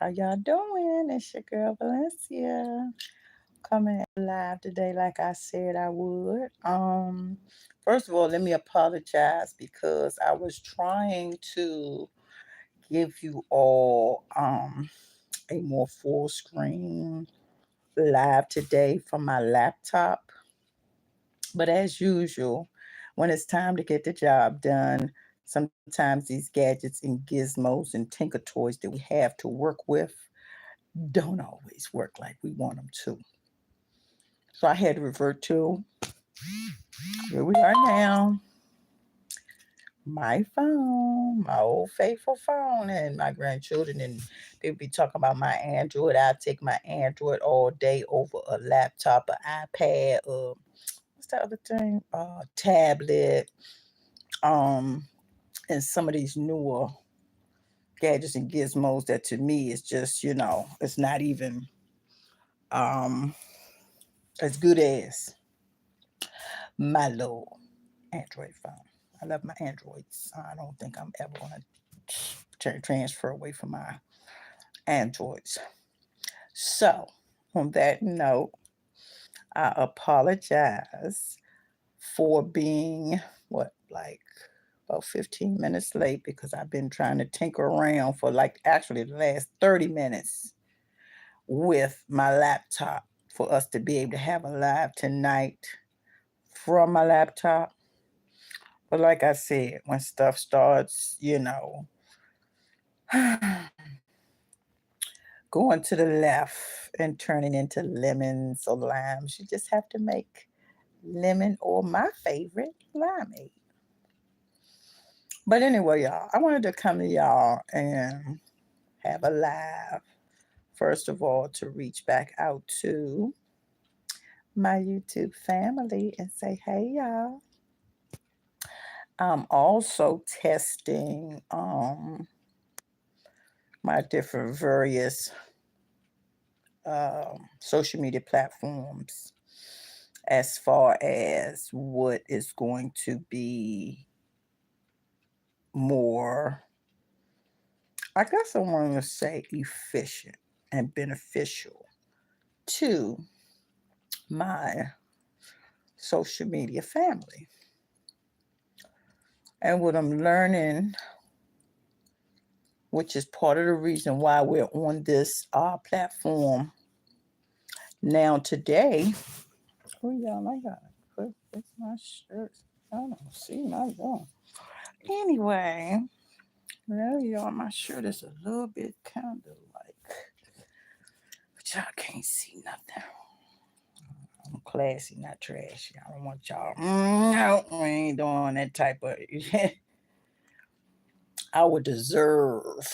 How y'all doing? It's your girl Valencia coming live today like I said I would. First of all, let me apologize because I was trying to give you all a more full screen live today from my laptop. But as usual, when it's time to get the job done, sometimes these gadgets and gizmos and tinker toys that we have to work with don't always work like we want them to. So I had to revert to here we are now. My phone, my old faithful phone, and my grandchildren, and people be talking about my Android. I take my Android all day over a laptop, an iPad, what's the other thing? Tablet, um, and some of these newer gadgets and gizmos that to me is just, it's not even um as good as my little Android phone. I love my Androids. I don't think I'm ever going to transfer away from my Androids. So, on that note, I apologize for being like about 15 minutes late because I've been trying to tinker around for like actually the last 30 minutes with my laptop for us to be able to have a live tonight from my laptop. But like I said, when stuff starts, going to the left and turning into lemons or limes, you just have to make lemon or my favorite, limeade. But anyway, y'all, I wanted to come to y'all and have a live. First of all, to reach back out to my YouTube family and say, hey, y'all. I'm also testing my different various social media platforms as far as what is going to be more, I guess I want to say, efficient and beneficial to my social media family. And what I'm learning, which is part of the reason why we're on this platform now today. Oh, y'all, I got to put my shirt. I don't see my zone. Anyway, well, y'all, my shirt is a little bit kind of like, but y'all can't see nothing. I'm classy, not trashy. I don't want y'all. No, we ain't doing that type of. I would deserve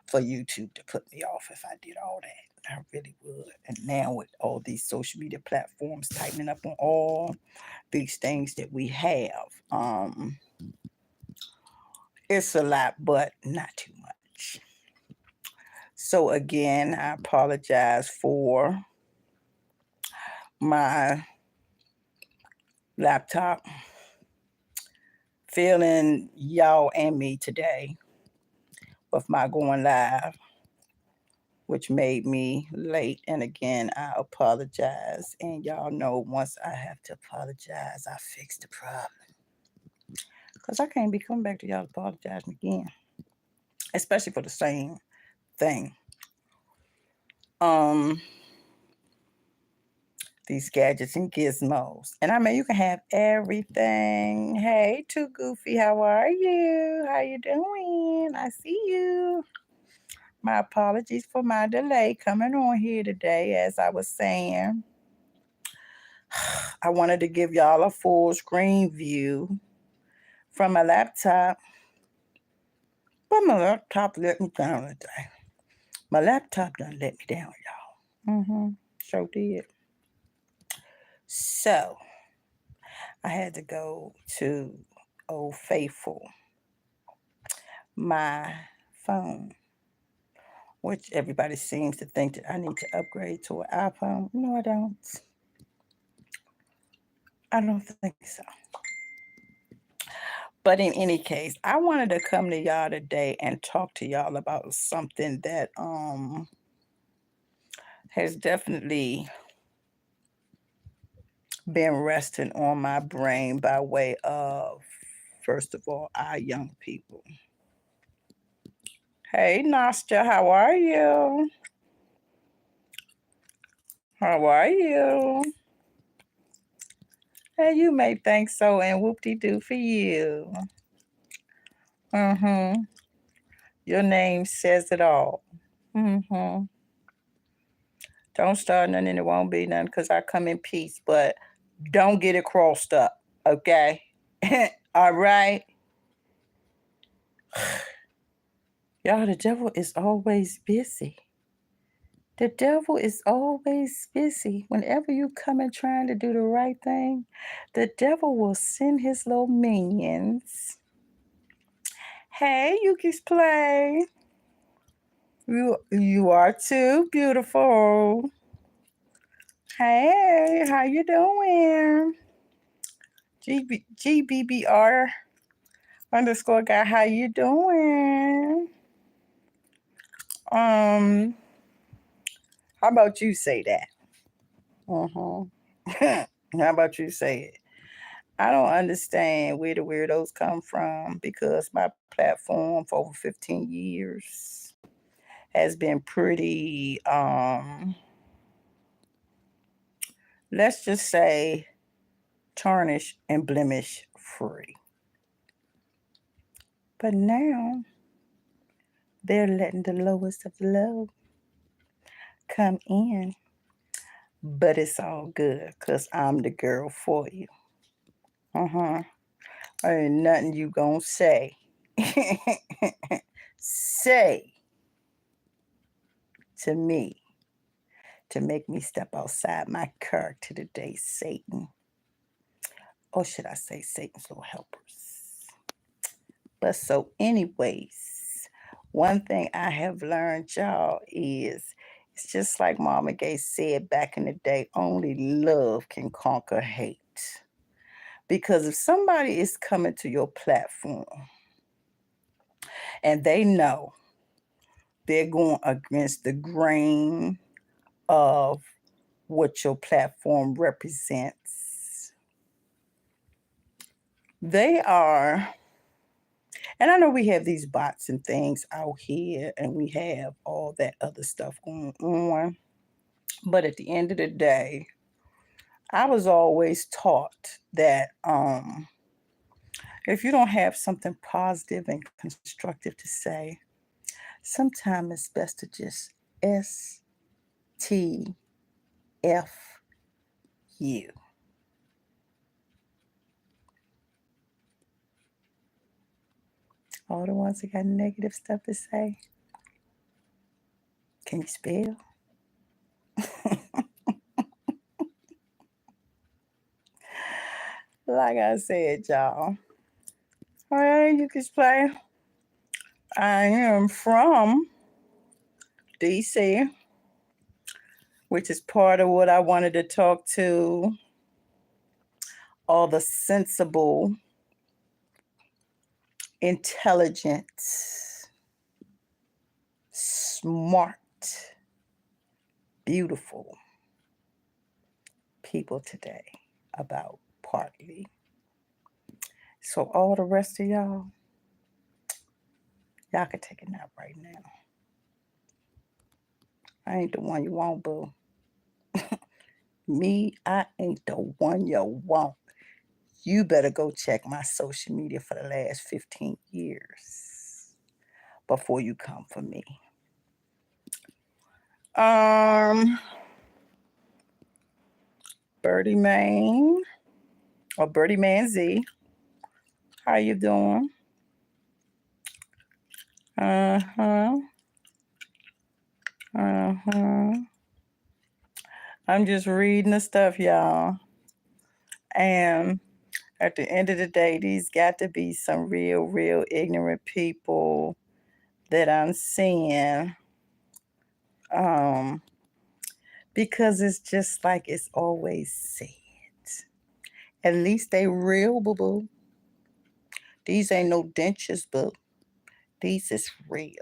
for YouTube to put me off if I did all that. I really would. And now with all these social media platforms tightening up on all these things that we have, it's a lot, but not too much. So again, I apologize for my laptop failing y'all and me today with my going live, which made me late. And again, I apologize. And y'all know once I have to apologize, I fix the problem. Because I can't be coming back to y'all apologizing again, especially for the same thing. Um, these gadgets and gizmos. And I mean, you can have everything. Hey, Too Goofy, how are you? How you doing? I see you. My apologies for my delay coming on here today. As I was saying, I wanted to give y'all a full screen view from my laptop, but my laptop let me down today. My laptop done let me down, y'all. Sure did. So I had to go to Old Faithful, my phone, which everybody seems to think that I need to upgrade to an iPhone. No, I don't. I don't think so. But in any case, I wanted to come to y'all today and talk to y'all about something that has definitely been resting on my brain by way of, first of all, our young people. Hey, Nastya, how are you? How are you? Hey, you may think so, and whoop-de-doo for you. Mm-hmm. Your name says it all. Mm-hmm. Don't start nothing and it won't be nothing because I come in peace, but don't get it crossed up, okay? All right? Y'all, the devil is always busy. The devil is always busy. Whenever you come in trying to do the right thing, the devil will send his little minions. Hey, Yuki's play. You are too beautiful. Hey, how you doing? GBBR underscore guy, how you doing? How about you say that? How about you say it? I don't understand where the weirdos come from because my platform for over 15 years has been pretty let's just say tarnish and blemish free. But now they're letting the lowest of the low come in. But it's all good because I'm the girl for you. Ain't nothing you gonna say. Say to me to make me step outside my character today, Satan. Or should I say Satan's little helpers? But so, anyways, one thing I have learned, y'all, is it's just like Mama Gay said back in the day, only love can conquer hate. Because if somebody is coming to your platform and they know they're going against the grain of what your platform represents, they are, and I know we have these bots and things out here and we have all that other stuff going on, but at the end of the day, I was always taught that if you don't have something positive and constructive to say, sometimes it's best to just STF you. All the ones that got negative stuff to say, can you spell? Like I said, y'all. All right, you can play. I am from DC, which is part of what I wanted to talk to all the sensible, intelligent, smart, beautiful people today about partly. So all the rest of y'all can take a nap right now. I ain't the one you want, boo. Me, I ain't the one you want. You better go check my social media for the last 15 years before you come for me. Birdie Man or Birdie Man Z, how you doing? Uh-huh. Uh-huh. I'm just reading the stuff, y'all. And at the end of the day, these got to be some real ignorant people that I'm seeing. Because it's just like it's always said. At least they real, boo-boo. These ain't no dentures, but these is real.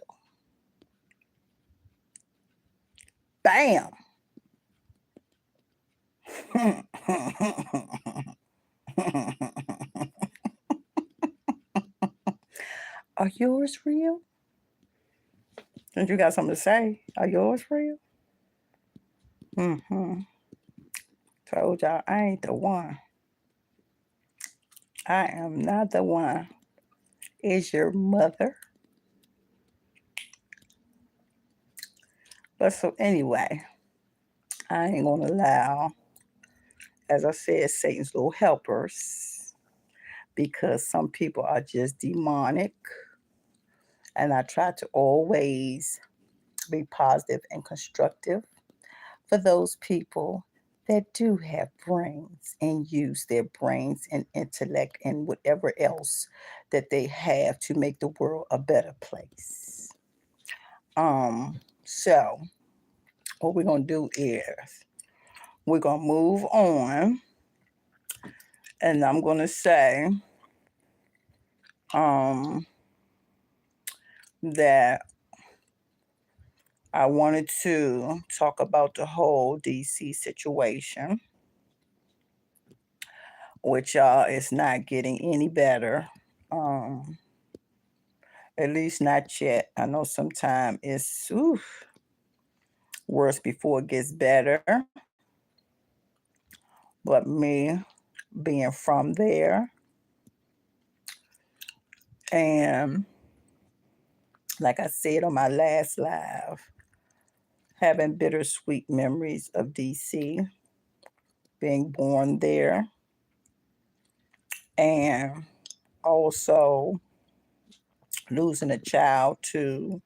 Bam! Are yours real? Since you got something to say, are yours real? Mm-hmm. Told y'all I ain't the one. I am not the one. Is your mother? But so anyway, I ain't gonna allow, as I said, Satan's little helpers, because some people are just demonic. And I try to always be positive and constructive for those people that do have brains and use their brains and intellect and whatever else that they have to make the world a better place. So what we're gonna do is we're gonna move on, and I'm gonna say that I wanted to talk about the whole DC situation, which is not getting any better. At least not yet. I know sometimes it's worse before it gets better. But me being from there, and like I said on my last live, having bittersweet memories of DC, being born there, and also losing a child to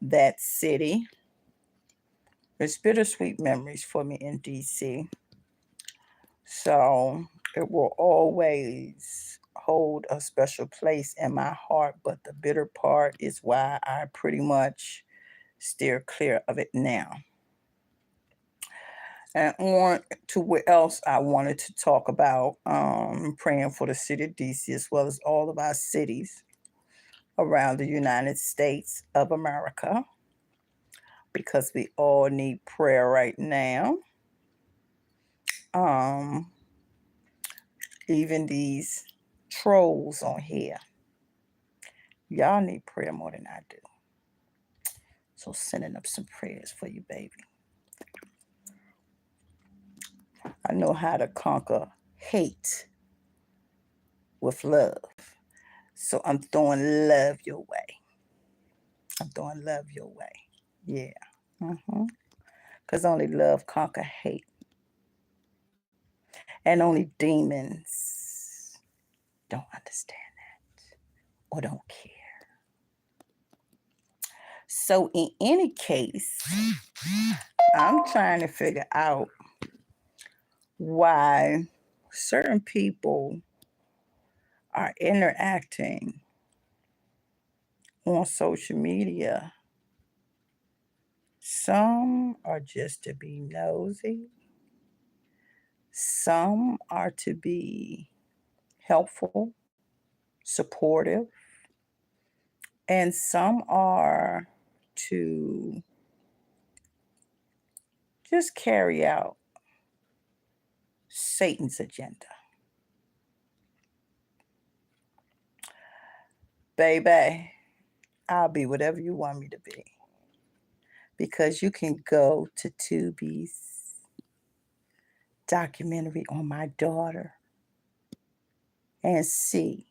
that city. It's bittersweet memories for me in DC. So it will always hold a special place in my heart, but the bitter part is why I pretty much steer clear of it now. And on to what else I wanted to talk about, praying for the city of DC as well as all of our cities around the United States of America, because we all need prayer right now. Even these trolls on here, y'all need prayer more than I do. So sending up some prayers for you, baby. I know how to conquer hate with love. So I'm throwing love your way. I'm throwing love your way. Yeah. Because only love conquer hate. And only demons don't understand that or don't care. So in any case, I'm trying to figure out why certain people are interacting on social media. Some are just to be nosy. Some are to be helpful, supportive, and some are to just carry out Satan's agenda. Baby, I'll be whatever you want me to be. Because you can go to Tubi's documentary on my daughter and see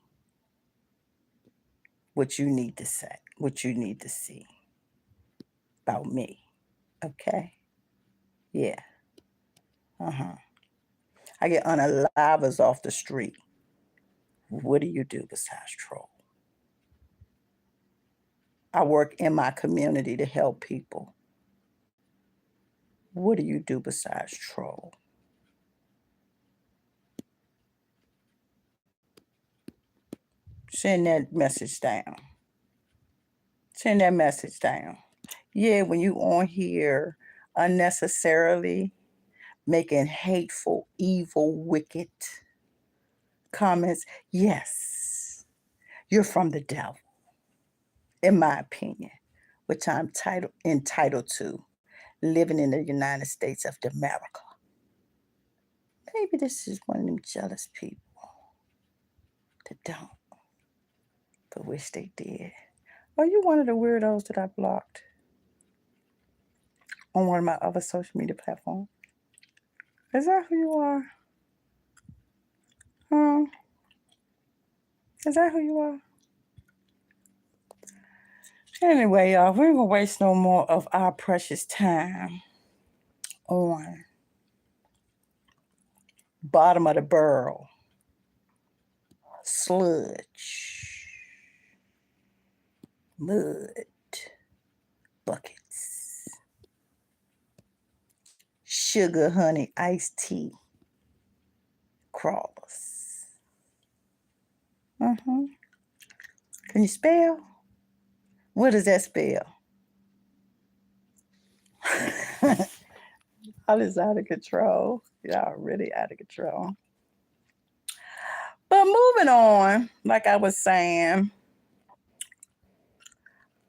what you need to say, what you need to see about me. Okay? Yeah. I get unalivers off the street. What do you do besides troll? I work in my community to help people. What do you do besides troll? Send that message down. Send that message down. Yeah, when you on here unnecessarily making hateful, evil, wicked comments, yes, You're from the devil, in my opinion, which I'm entitled to, living in the United States of America. Maybe this is one of them jealous people that don't, but wish they did. Are you one of the weirdos that I blocked on one of my other social media platforms? Is that who you are? Is that who you are? Anyway, y'all, we ain't gonna waste no more of our precious time on bottom of the barrel, sludge, mud, buckets, sugar, honey, iced tea, crawlers. Can you spell? What does that spell? All is out of control. Y'all really out of control. But moving on, like I was saying,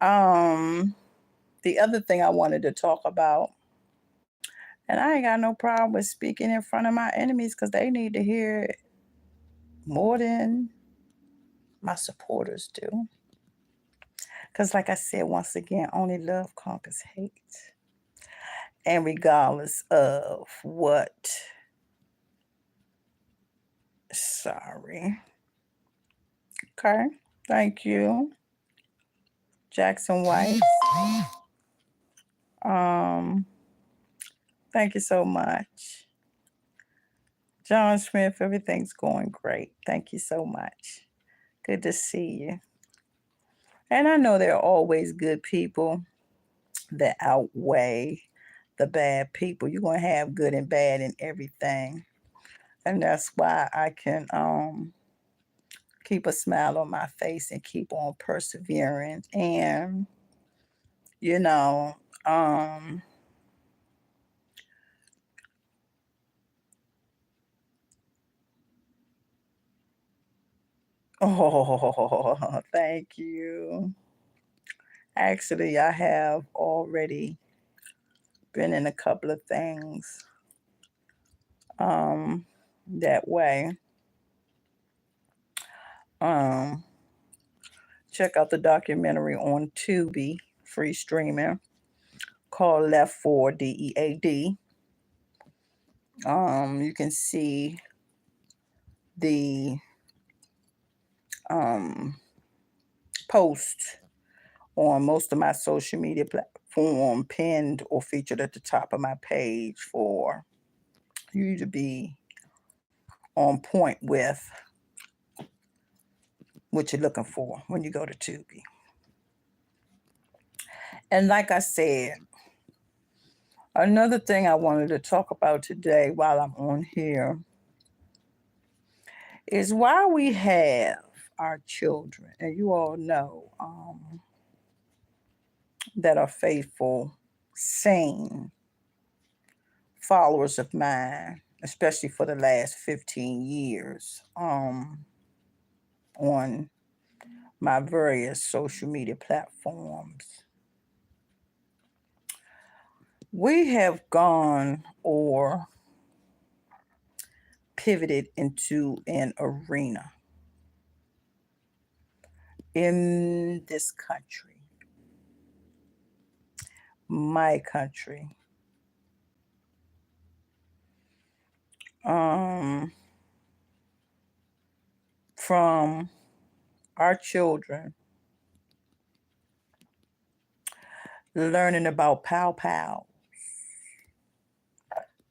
the other thing I wanted to talk about, and I ain't got no problem with speaking in front of my enemies because they need to hear it more than my supporters do. Because, like I said, once again, only love conquers hate. And regardless of what, sorry. Okay, thank you, Jackson White. Thank you so much. John Smith, everything's going great. Thank you so much. Good to see you. And I know there are always good people that outweigh the bad people. You're going to have good and bad in everything. And that's why I can keep a smile on my face and keep on persevering. And, you know, oh, thank you. Actually, I have already been in a couple of things that way. Check out the documentary on Tubi, free streaming, called Left 4 DEAD. You can see the post on most of my social media platform, pinned or featured at the top of my page for you to be on point with what you're looking for when you go to Tubi. And like I said, another thing I wanted to talk about today while I'm on here is why we have our children, and you all know that are faithful, sane followers of mine, especially for the last 15 years on my various social media platforms. We have gone or pivoted into an arena in this country, my country, from our children learning about pow pow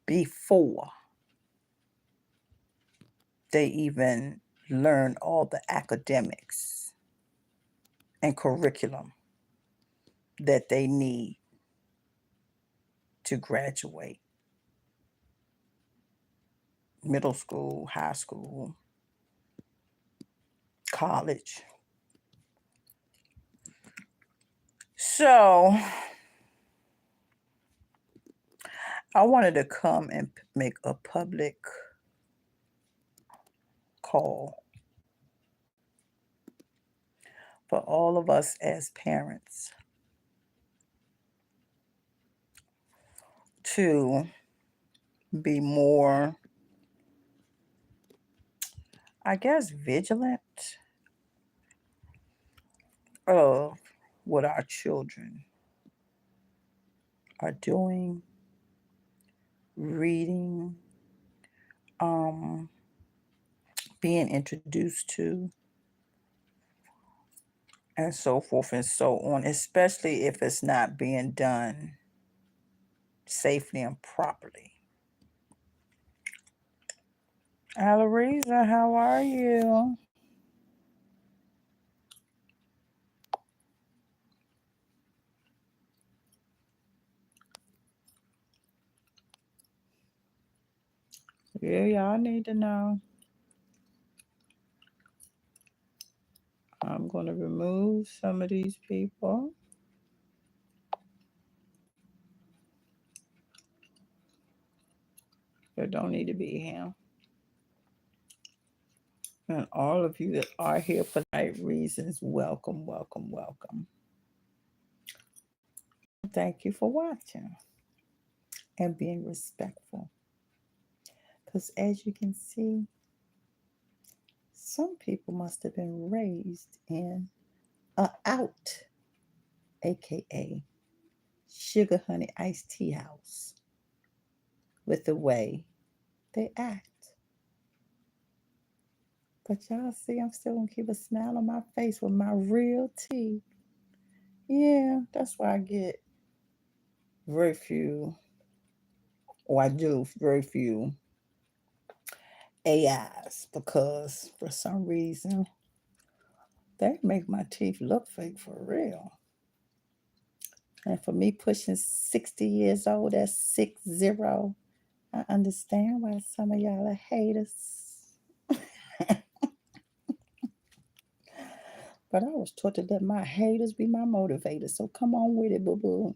before they even learn all the academics and curriculum that they need to graduate middle school, high school, college. So I wanted to come and make a public call for all of us as parents to be more, I guess, vigilant of what our children are doing, reading, um, being introduced to, and so forth and so on, especially if it's not being done safely and properly. Alariza, how are you? Yeah, y'all need to know. I'm going to remove some of these people that don't need to be here. And all of you that are here for the right reasons, welcome, welcome, welcome. Thank you for watching and being respectful. Because as you can see, some people must have been raised in a out, aka sugar honey iced tea house, with the way they act. But y'all see, I'm still gonna keep a smile on my face with my real tea. Yeah, that's why I get very few, or I do very few AIs, because for some reason they make my teeth look fake for real. And for me pushing 60 years old, that's 60. I understand why some of y'all are haters. But I was taught to let my haters be my motivators. So come on with it, boo boo.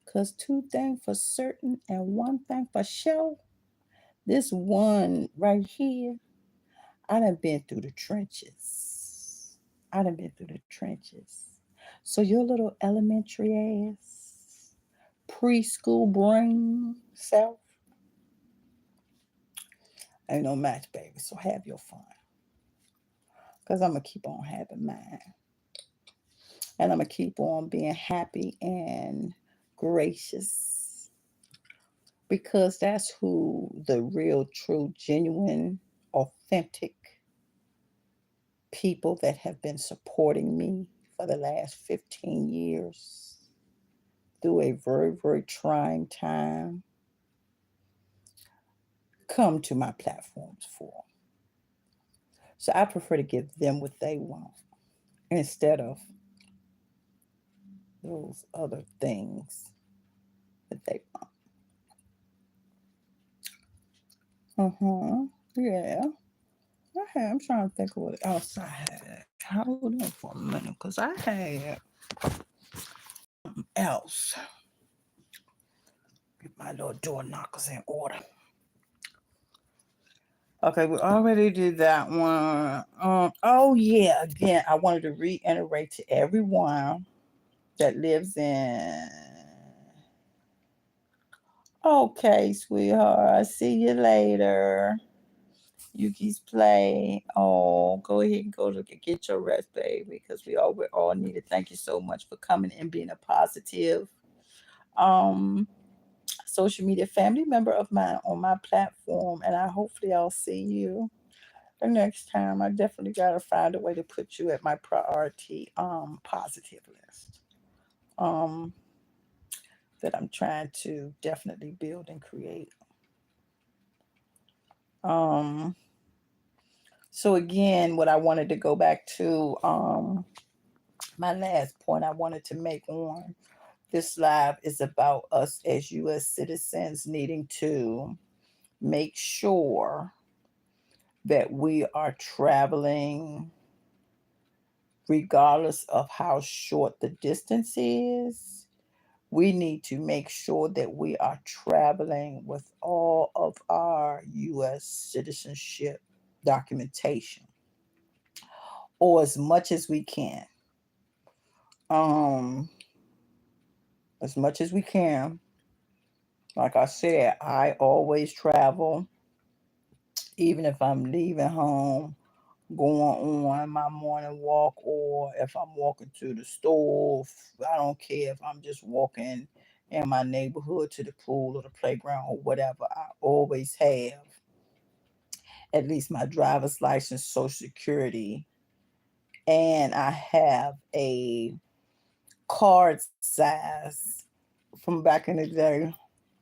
Because two things for certain and one thing for sure. This one right here, I done been through the trenches. I done been through the trenches. So your little elementary ass, preschool brain self, ain't no match, baby. So have your fun. Because I'm going to keep on having mine. And I'm going to keep on being happy and gracious. Because that's who the real, true, genuine, authentic people that have been supporting me for the last 15 years through a very, very trying time come to my platforms for. So I prefer to give them what they want instead of those other things that they want. Yeah. Okay, I'm trying to think of what else I had. Hold on for a minute, because I had something else. Get my little door knockers in order. Okay, we already did that one. Oh yeah, again, I wanted to reiterate to everyone that lives in. Okay, sweetheart. See you later. Yuki's play. Oh, go ahead and go to get your rest, baby, because we all need it. Thank you so much for coming and being a positive um social media family member of mine on my platform, and hopefully I'll see you the next time. I definitely gotta find a way to put you at my priority positive list. Um that I'm trying to definitely build and create. Um so again, what I wanted to go back to, my last point I wanted to make on this live is about us as US citizens needing to make sure that we are traveling regardless of how short the distance is. We need to make sure that we are traveling with all of our US citizenship documentation. or as much as we can. Um, as much as we can. Like I said, I always travel, even if I'm leaving home, going on my morning walk, or if I'm walking to the store. I don't care if I'm just walking in my neighborhood to the pool or the playground or whatever. I always have at least my driver's license, social security, and I have a card size from back in the day.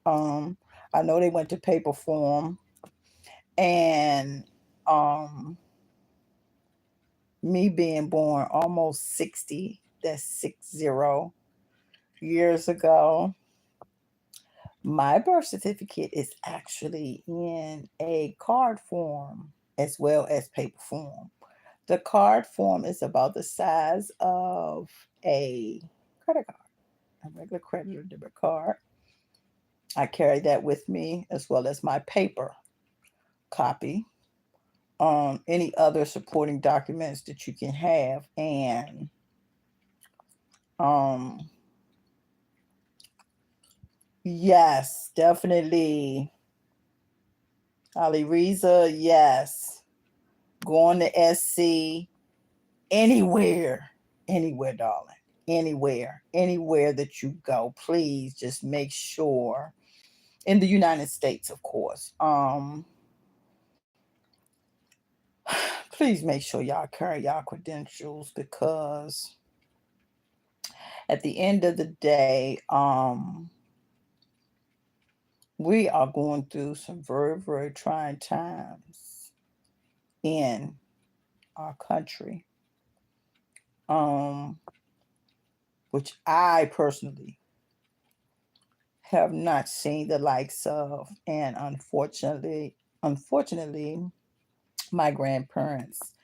Um, I know they went to paper form, and um, me being born almost 60, that's 60 years ago, my birth certificate is actually in a card form as well as paper form. The card form is about the size of a credit card, a regular credit or debit card. I carry that with me as well as my paper copy, any other supporting documents that you can have, and um, yes, definitely. Ali Riza, yes. Going to SC, anywhere, anywhere, darling. Anywhere that you go, please just make sure, in the United States, of course. Please make sure y'all carry y'all credentials, because at the end of the day, we are going through some very, very trying times in our country, um, which I personally have not seen the likes of. And unfortunately, my grandparents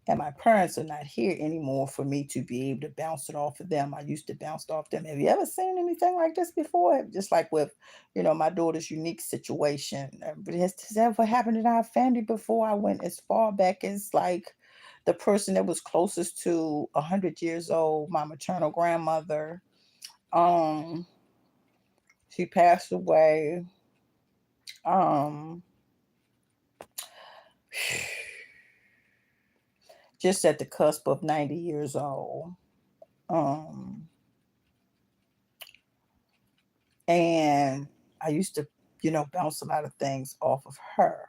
and my parents are not here anymore for me to be able to bounce it off of them. I used to bounce it off them. Have you ever seen anything like this before? Just like with, my daughter's unique situation. But has this ever happened in our family before? I went as far back as like the person that was closest to 100 years old, my maternal grandmother. Um, she passed away. Um, just at the cusp of 90 years old. Um, and I used to, bounce a lot of things off of her,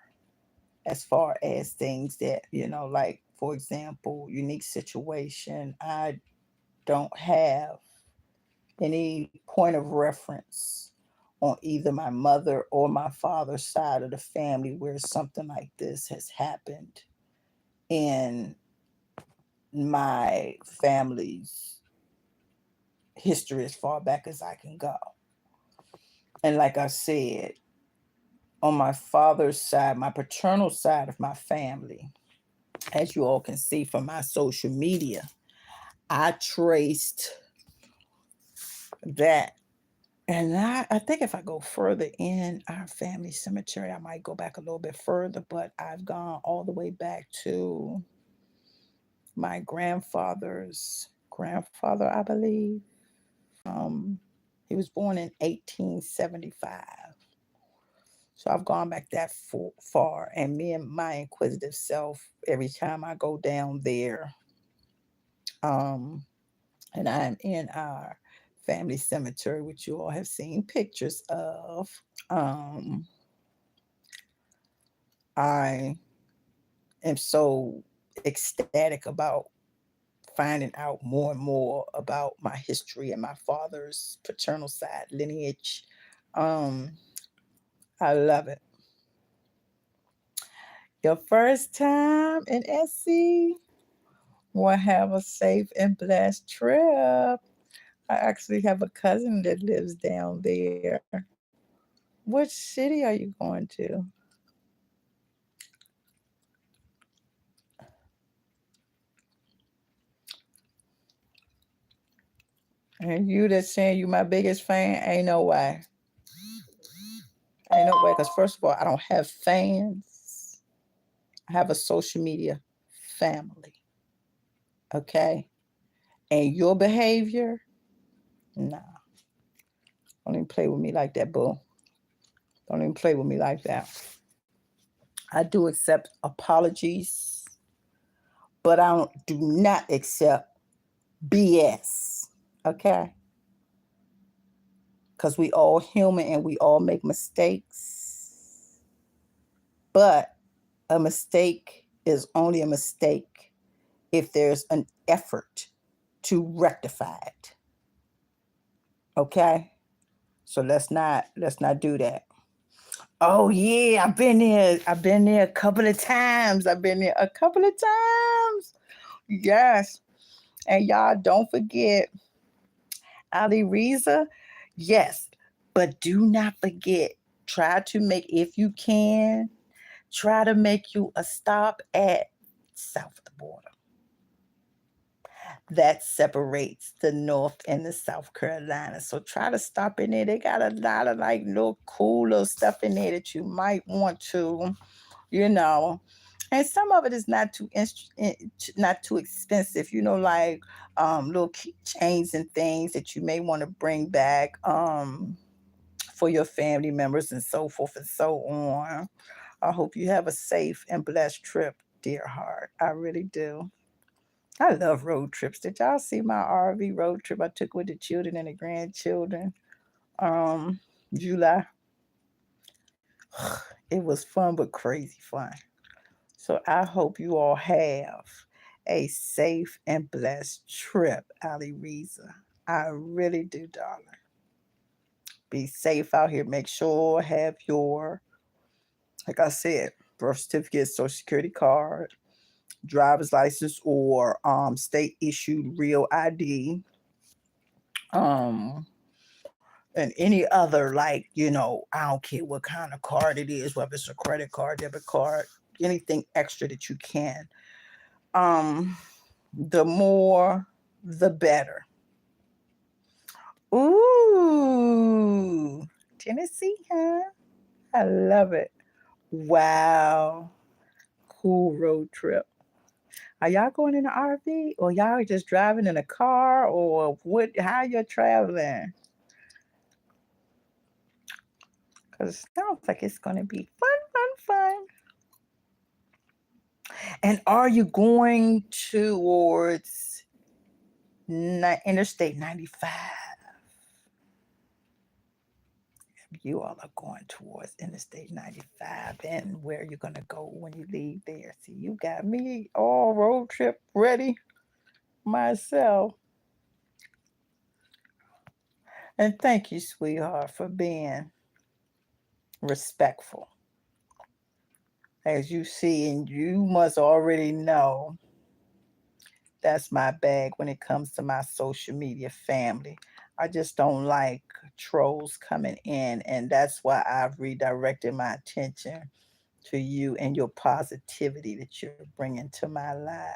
as far as things that, like, for example, unique situation. I don't have any point of reference on either my mother or my father's side of the family where something like this has happened in my family's history as far back as I can go. And like I said, on my father's side, my paternal side of my family, as you all can see from my social media, I traced that. And I think if I go further in our family cemetery, I might go back a little bit further, but I've gone all the way back to my grandfather's grandfather, I believe. Um, he was born in 1875. So I've gone back that far. And me and my inquisitive self, every time I go down there, um, and I'm in our family cemetery, which you all have seen pictures of, um, I am so ecstatic about finding out more and more about my history and my father's paternal side lineage. Um, I love it. Your first time in SC? Well, have a safe and blessed trip. I actually have a cousin that lives down there. Which city are you going to? And you that's saying you my biggest fan, ain't no way. Ain't no way. Because first of all, I don't have fans. I have a social media family. Okay? And your behavior, nah, don't even play with me like that, boo. Don't even play with me like that. I do accept apologies, but I do not accept BS. Okay? Because we all human and we all make mistakes. But a mistake is only a mistake if there's an effort to rectify it. Okay? So let's not do that. Oh yeah, I've been there. I've been there a couple of times. I've been there a couple of times. Yes. And y'all don't forget Ali Reza. Yes. But do not forget, try to make, if you can, try to make you a stop at south of the border. That separates the North and the South Carolina. So try to stop in there. They got a lot of like little cool little stuff in there that you might want to, you know. And some of it is not too expensive, like little keychains and things that you may want to bring back for your family members and so forth and so on. I hope you have a safe and blessed trip, dear heart. I really do. I love road trips. Did y'all see my RV road trip I took with the children and the grandchildren? Um, July. It was fun, but crazy fun. So I hope you all have a safe and blessed trip, Ali Reza. I really do, darling. Be safe out here. Make sure have your, like I said, birth certificate, social security card, driver's license, or state issued real ID. Um, and any other, like, I don't care what kind of card it is, whether it's a credit card, debit card, anything extra that you can. Um, the more, the better. Ooh, Tennessee, huh? I love it. Wow, cool road trip. Are y'all going in an RV, or y'all just driving in a car, or what? How you're traveling? Because it sounds like it's going to be fun, fun, fun. And are you going towards Interstate 95? You all are going towards Interstate 95, and where you're going to go when you leave there. See, you got me all road trip ready myself. And thank you, sweetheart, for being respectful. As you see, and you must already know, that's my bag when it comes to my social media family. I just don't like trolls coming in, and that's why I've redirected my attention to you and your positivity that you're bringing to my life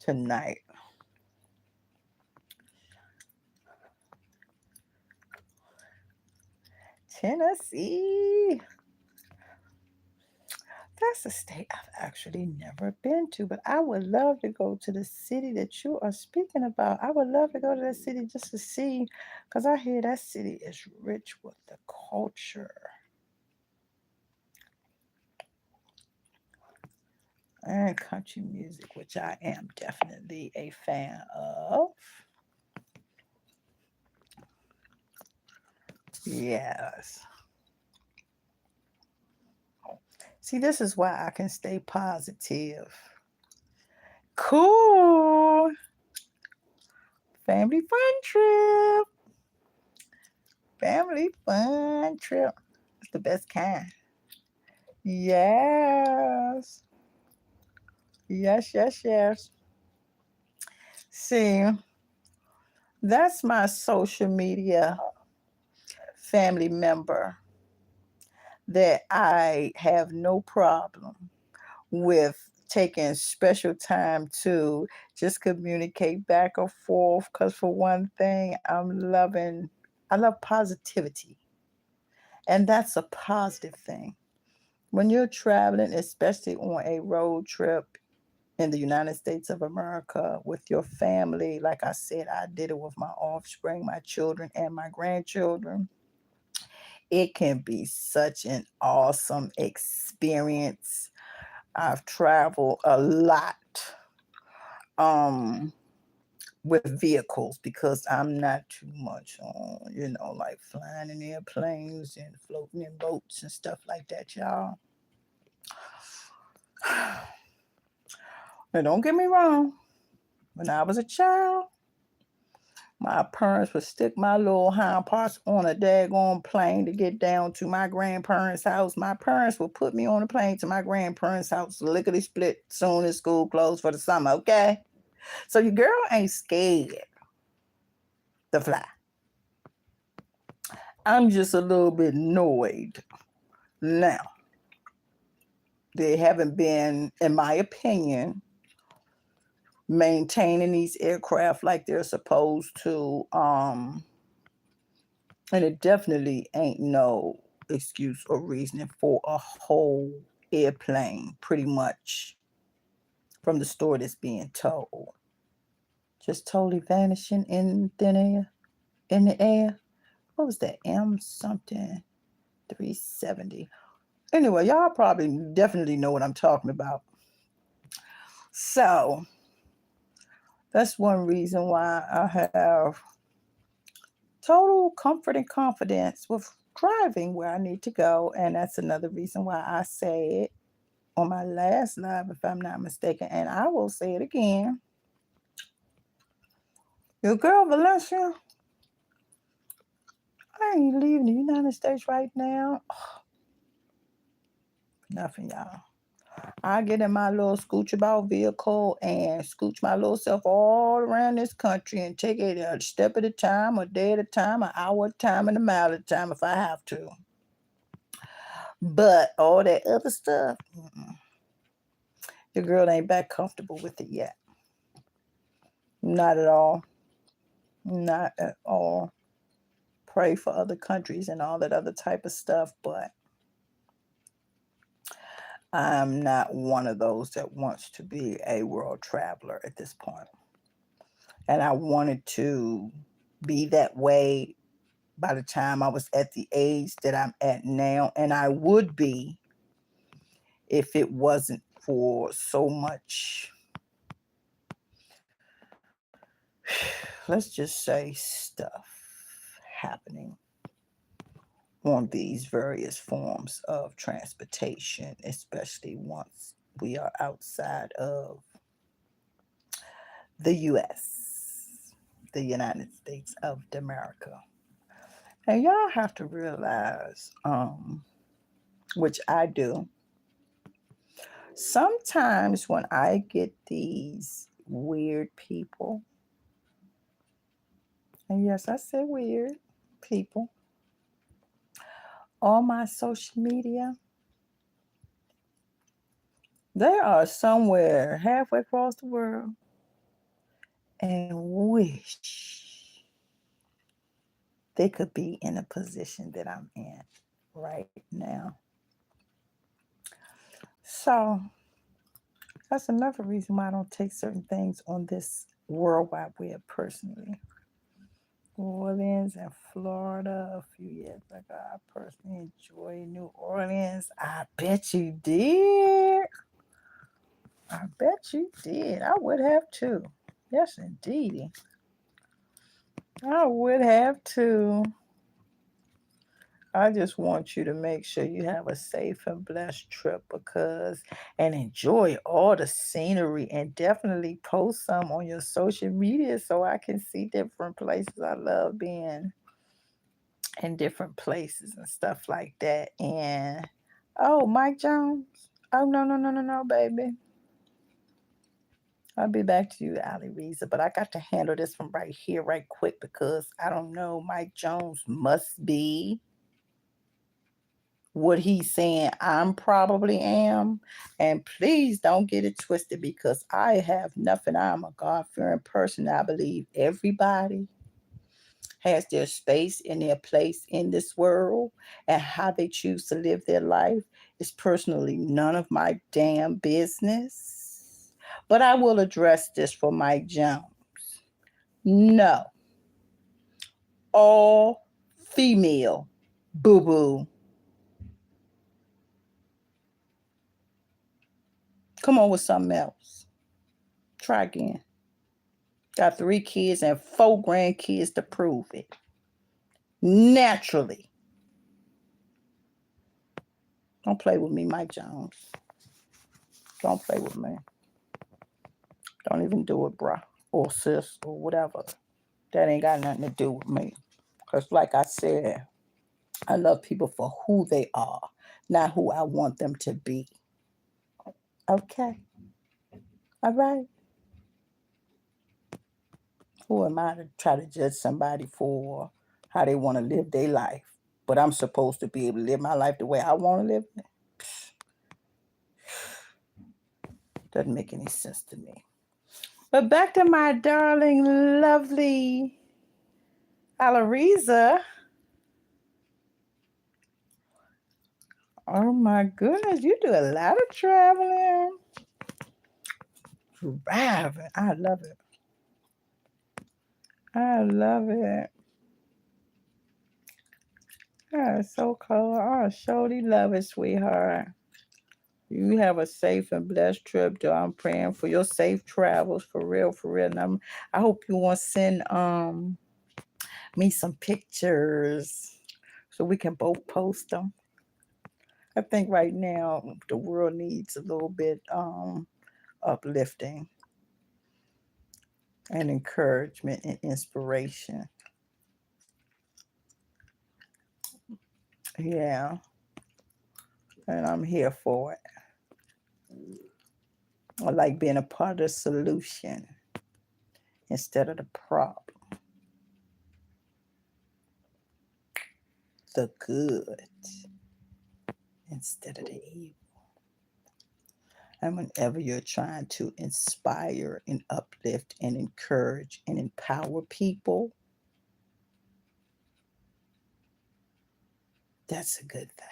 tonight. Tennessee. That's a state I've actually never been to, but I would love to go to the city that you are speaking about. I would love to go to that city just to see, because I hear that city is rich with the culture and country music, which I am definitely a fan of. Yes. See, this is why I can stay positive. Cool. Family fun trip. Family fun trip. It's the best kind. Yes. Yes, yes, yes. See, that's my social media family member that I have no problem with taking special time to just communicate back and forth. Because, for one thing, I love positivity. And that's a positive thing. When you're traveling, especially on a road trip in the United States of America with your family. Like I said, I did it with my offspring, my children, and my grandchildren. It can be such an awesome experience. I've traveled a lot um, with vehicles because I'm not too much on, like flying in airplanes and floating in boats and stuff like that, y'all. Now, don't get me wrong. When I was a child, my parents would stick my little hind parts on a daggone plane to get down to my grandparents' house. My parents would put me on a plane to my grandparents' house, lickety split, soon as school closed for the summer, okay? So your girl ain't scared to fly. I'm just a little bit annoyed now. They haven't been, in my opinion, maintaining these aircraft like they're supposed to. And it definitely ain't no excuse or reasoning for a whole airplane, pretty much, from the story that's being told. Just totally vanishing in thin air, in the air. What was that? M something 370. Anyway, y'all probably definitely know what I'm talking about. So that's one reason why I have total comfort and confidence with driving where I need to go. And that's another reason why I said on my last live, if I'm not mistaken, and I will say it again. Your girl Valencia, I ain't leaving the United States right now. Nothing, y'all. I get in my little scooch-about vehicle and scooch my little self all around this country and take it a step at a time, a day at a time, an hour at a time, and a mile at a time if I have to. But all that other stuff, your girl ain't back comfortable with it yet. Not at all. Not at all. Pray for other countries and all that other type of stuff, but I'm not one of those that wants to be a world traveler at this point. And I wanted to be that way by the time I was at the age that I'm at now. And I would be if it wasn't for so much, let's just say, stuff happening on these various forms of transportation, especially once we are outside of the US, the United States of America. And y'all have to realize, which I do, sometimes when I get these weird people, and yes, I say weird people, on my social media, they are somewhere halfway across the world and wish they could be in a position that I'm in right now. So that's another reason why I don't take certain things on this World Wide Web personally. New Orleans and Florida a few years ago. I personally enjoy New Orleans. I bet you did. I bet you did. I would have too. Yes, indeed. I would have too. I just want you to make sure you have a safe and blessed trip and enjoy all the scenery and definitely post some on your social media so I can see different places. I love being in different places and stuff like that. And oh, Mike Jones. Oh, no, baby. I'll be back to you, Ali Reza, but I got to handle this from right here, right quick, because I don't know. Mike Jones must be what he's saying I'm probably am. And please don't get it twisted because I have nothing. I'm a God-fearing person. I believe everybody has their space and their place in this world, and how they choose to live their life is personally none of my damn business. But I will address this for Mike Jones. No, all female boo boo. Come on with something else. Try again. Got 3 kids and 4 grandkids to prove it. Naturally. Don't play with me, Mike Jones. Don't play with me. Don't even do it, bruh. Or sis, or whatever. That ain't got nothing to do with me. Because, like I said, I love people for who they are, not who I want them to be. Okay. All right. Who am I to try to judge somebody for how they want to live their life? But I'm supposed to be able to live my life the way I want to live it? Doesn't make any sense to me. But back to my darling, lovely Alariza. Oh my goodness, you do a lot of traveling. Driving. I love it. I love it. Oh, so cool. I surely love it, sweetheart. You have a safe and blessed trip, though. I'm praying for your safe travels, for real, for real. And I hope you want to send me some pictures so we can both post them. I think right now the world needs a little bit uplifting and encouragement and inspiration. Yeah, and I'm here for it. I like being a part of the solution instead of the problem. The good instead of the evil. And whenever you're trying to inspire and uplift and encourage and empower people, that's a good thing.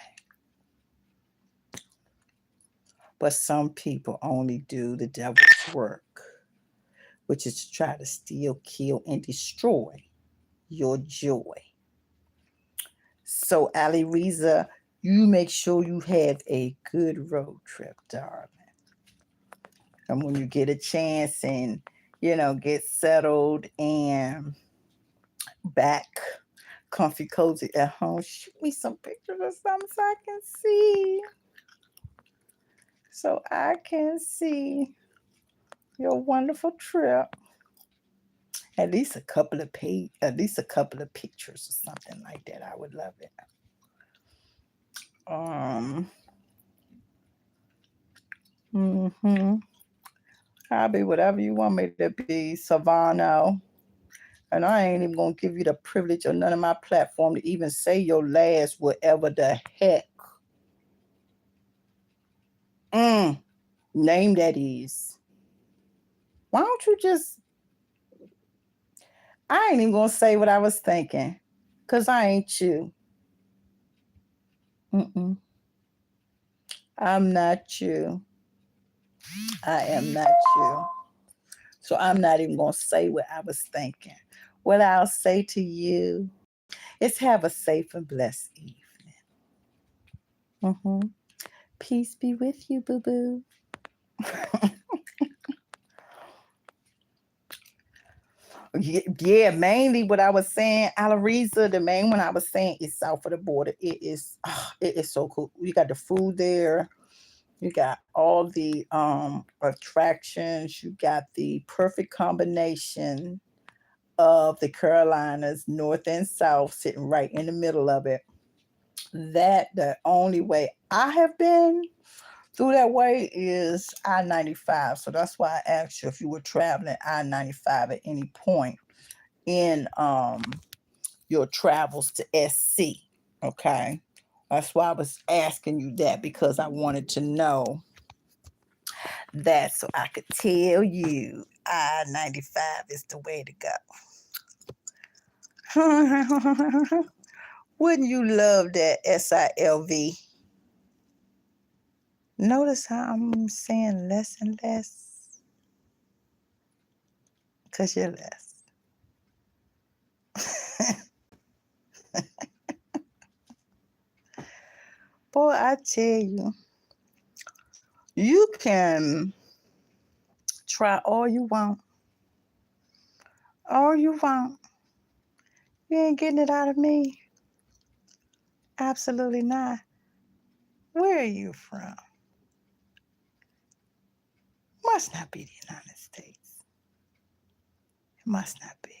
But some people only do the devil's work, which is to try to steal, kill, and destroy your joy. So, Ali Riza, you make sure you have a good road trip, darling. And when you get a chance and, get settled and back comfy, cozy at home, shoot me some pictures or something so I can see. So I can see your wonderful trip. At least a couple of pictures or something like that. I would love it. Mm-hmm. I'll be whatever you want me to be, Savano. And I ain't even gonna give you the privilege or none of my platform to even say your last whatever the heck name that is. Why don't you just I ain't even gonna say what I was thinking. Cause I ain't you. Mm-mm. I'm not you. I am not you. So I'm not even gonna say what I was thinking. What I'll say to you is have a safe and blessed evening. Peace be with you, boo-boo. Yeah, mainly what I was saying, Alariza, the main one I was saying is south of the border. It is so cool. You got the food there. You got all the attractions. You got the perfect combination of the Carolinas, north and south, sitting right in the middle of it. That the only way I have been through that way is I-95. So that's why I asked you if you were traveling I-95 at any point in your travels to SC. Okay. That's why I was asking you that, because I wanted to know that so I could tell you I-95 is the way to go. Wouldn't you love that SILV? Notice how I'm saying less and less. Because you're less. Boy, I tell you, you can try all you want. All you want. You ain't getting it out of me. Absolutely not. Where are you from? Must not be the United States. It must not be.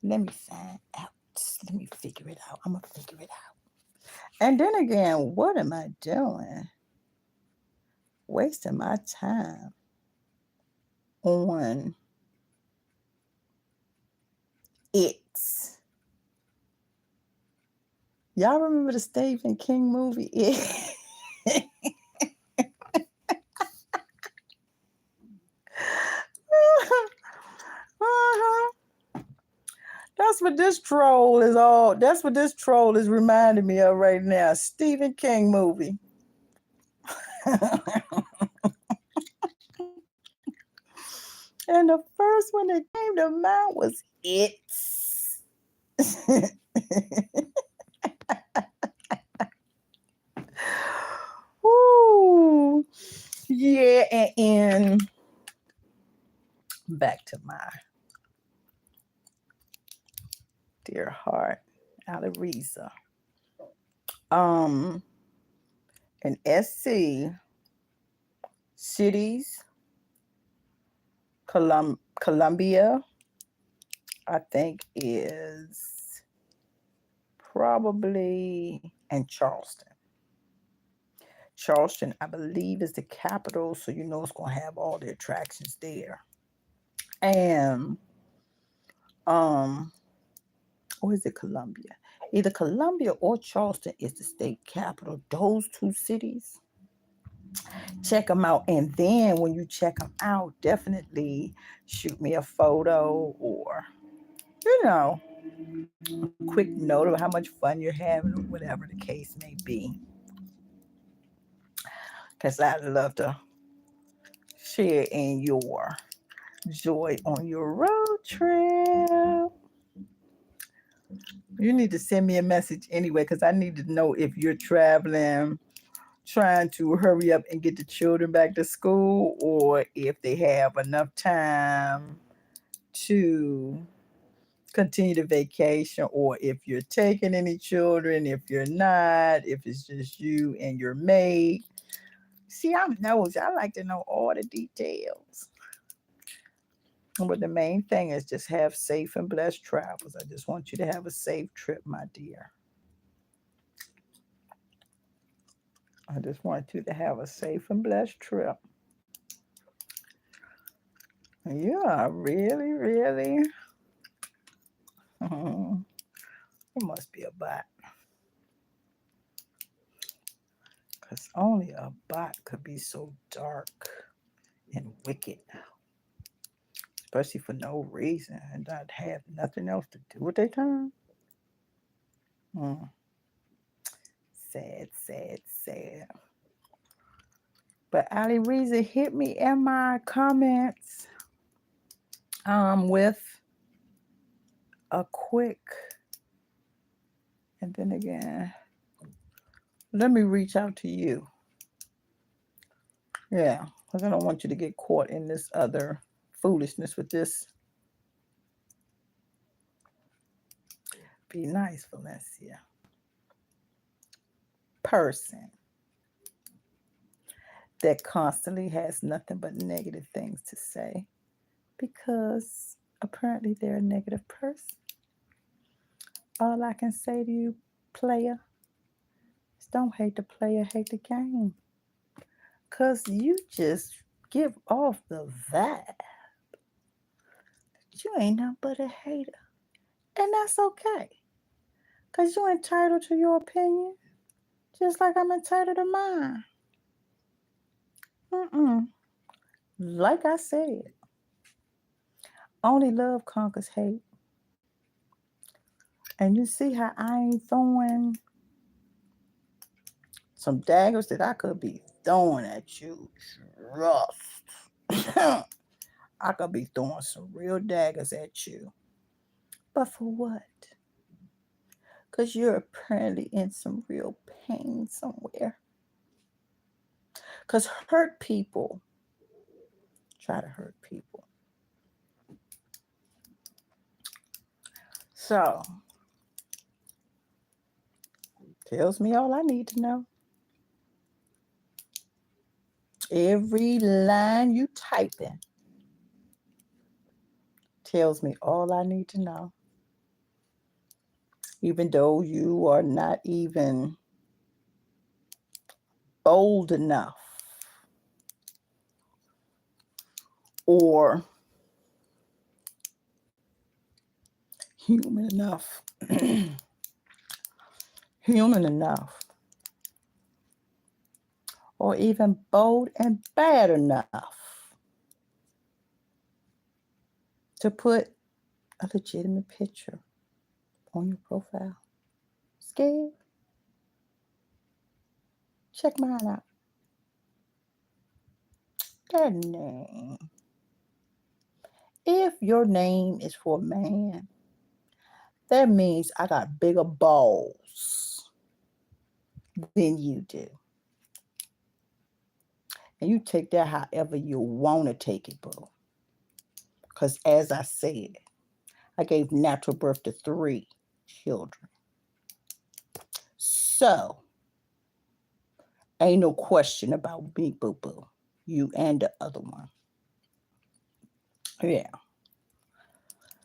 Let me find out. Let me figure it out. I'm going to figure it out. And then again, what am I doing? Wasting my time on it. Y'all remember the Stephen King movie? It. Uh-huh. That's what this troll is all. That's what this troll is reminding me of right now. Stephen King movie. And the first one that came to mind was it. Ooh. Yeah, and back to my dear heart, Alariza. In SC cities, Columbia, I think is probably, and Charleston. Charleston, I believe, is the capital, so you know it's gonna have all the attractions there. And or is it Columbia? Either Columbia or Charleston is the state capital. Those two cities, check them out. And then when you check them out, definitely shoot me a photo or, a quick note of how much fun you're having or whatever the case may be. Because I'd love to share in your joy on your road trip. You need to send me a message anyway, because I need to know if you're traveling, trying to hurry up and get the children back to school, or if they have enough time to continue the vacation, or if you're taking any children, if you're not, if it's just you and your maid. See, I'm nosy. I like to know all the details. But the main thing is just have safe and blessed travels. I just want you to have a safe trip, my dear. I just want you to have a safe and blessed trip. Yeah, really, really. It must be a bot. Because only a bot could be so dark and wicked. Especially for no reason and not have nothing else to do with their time. Sad, sad, sad. But Ali Reza hit me in my comments with a quick, and then again, let me reach out to you. Yeah, because I don't want you to get caught in this other foolishness with this. Be nice, Valencia. Person that constantly has nothing but negative things to say because apparently they're a negative person. All I can say to you, player, is don't hate the player, hate the game. Because you just give off the vibe that you ain't nothing but a hater. And that's okay. Because you're entitled to your opinion, just like I'm entitled to mine. Like I said, only love conquers hate. And you see how I ain't throwing some daggers that I could be throwing at you trust. I could be throwing some real daggers at you. But for what? Because you're apparently in some real pain somewhere. Because hurt people try to hurt people. So, tells me all I need to know. Every line you type in tells me all I need to know. Even though you are not even bold enough or human enough, human enough, or even bold and bad enough to put a legitimate picture on your profile. Scared? Check mine out. That name. If your name is for a man, that means I got bigger balls than you do. And you take that however you want to take it, boo. Because as I said, I gave natural birth to 3 children. So, ain't no question about me, boo boo. You and the other one. Yeah.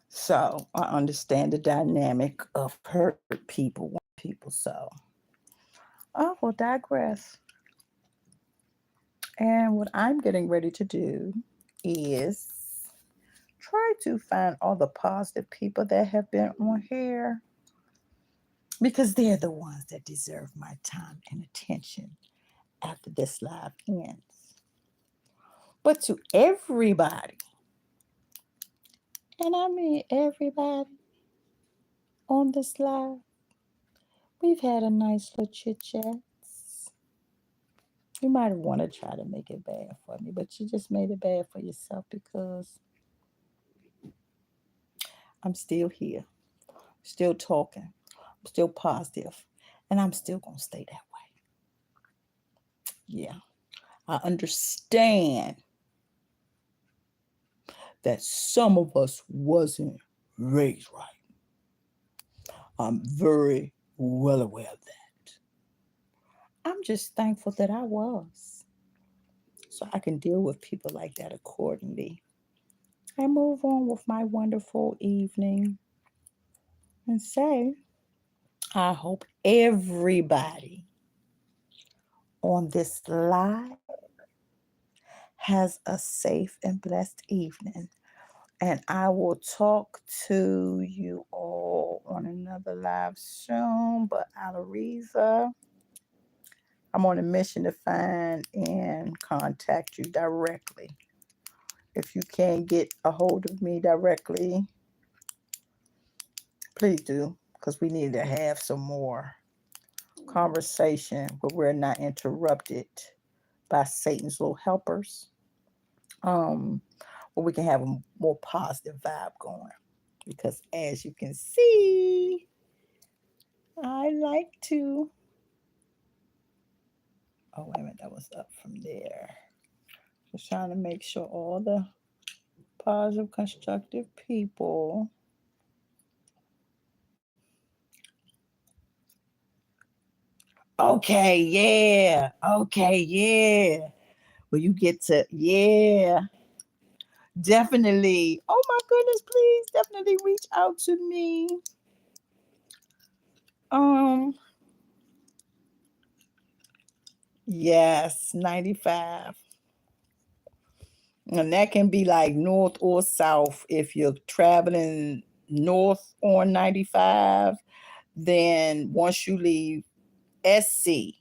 So, I understand the dynamic of hurt people, people. So, I will digress. And what I'm getting ready to do is try to find all the positive people that have been on here because they're the ones that deserve my time and attention after this live ends. But to everybody, and I mean everybody on this live, we've had a nice little chit chat. You might want to try to make it bad for me, but you just made it bad for yourself because I'm still here, still talking, I'm still positive, and I'm still going to stay that way. Yeah, I understand that some of us wasn't raised right. I'm very well aware of that. I'm just thankful that I was. So I can deal with people like that accordingly. I move on with my wonderful evening and say, I hope everybody on this live has a safe and blessed evening. And I will talk to you all on another live soon. But Alariza, I'm on a mission to find and contact you directly. If you can't get a hold of me directly, please do, because we need to have some more conversation where we're not interrupted by Satan's little helpers. Where we can have a more positive vibe going. Because as you can see, I like to. Oh, wait a minute, that was up from there. Just trying to make sure all the positive, constructive people. Okay, yeah. Okay, yeah. Well, you get to, yeah, definitely. Oh my goodness, please definitely reach out to me. Um, yes, 95. And that can be like north or south. If you're traveling north on 95, then once you leave SC,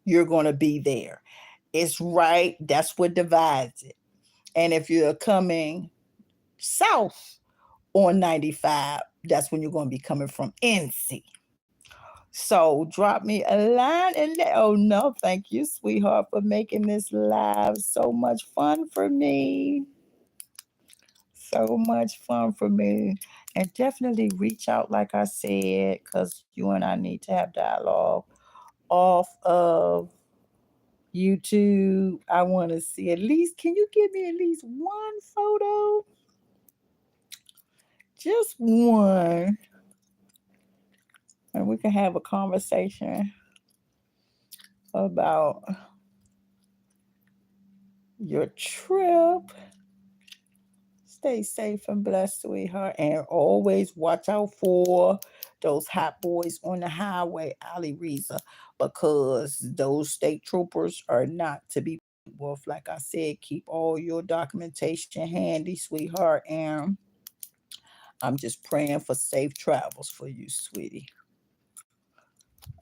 you're going to be there. It's right. That's what divides it. And if you're coming south on 95, that's when you're going to be coming from NC. So drop me a line and oh no, thank you, sweetheart, for making this live so much fun for me. So much fun for me. And definitely reach out, like I said, because you and I need to have dialogue off of YouTube. I want to see at least, can you give me at least one photo? Just one. And we can have a conversation about your trip. Stay safe and blessed, sweetheart. And always watch out for those hot boys on the highway, Ali Reza, because those state troopers are not to be with. Like I said, keep all your documentation handy, sweetheart. And I'm just praying for safe travels for you, sweetie.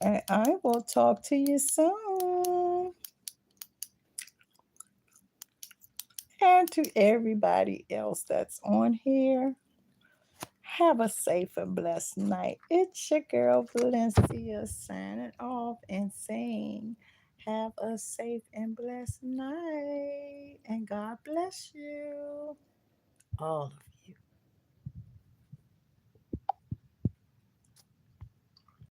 And I will talk to you soon. And to everybody else that's on here, have a safe and blessed night. It's your girl Valencia signing off and saying, have a safe and blessed night. And God bless you. All of you.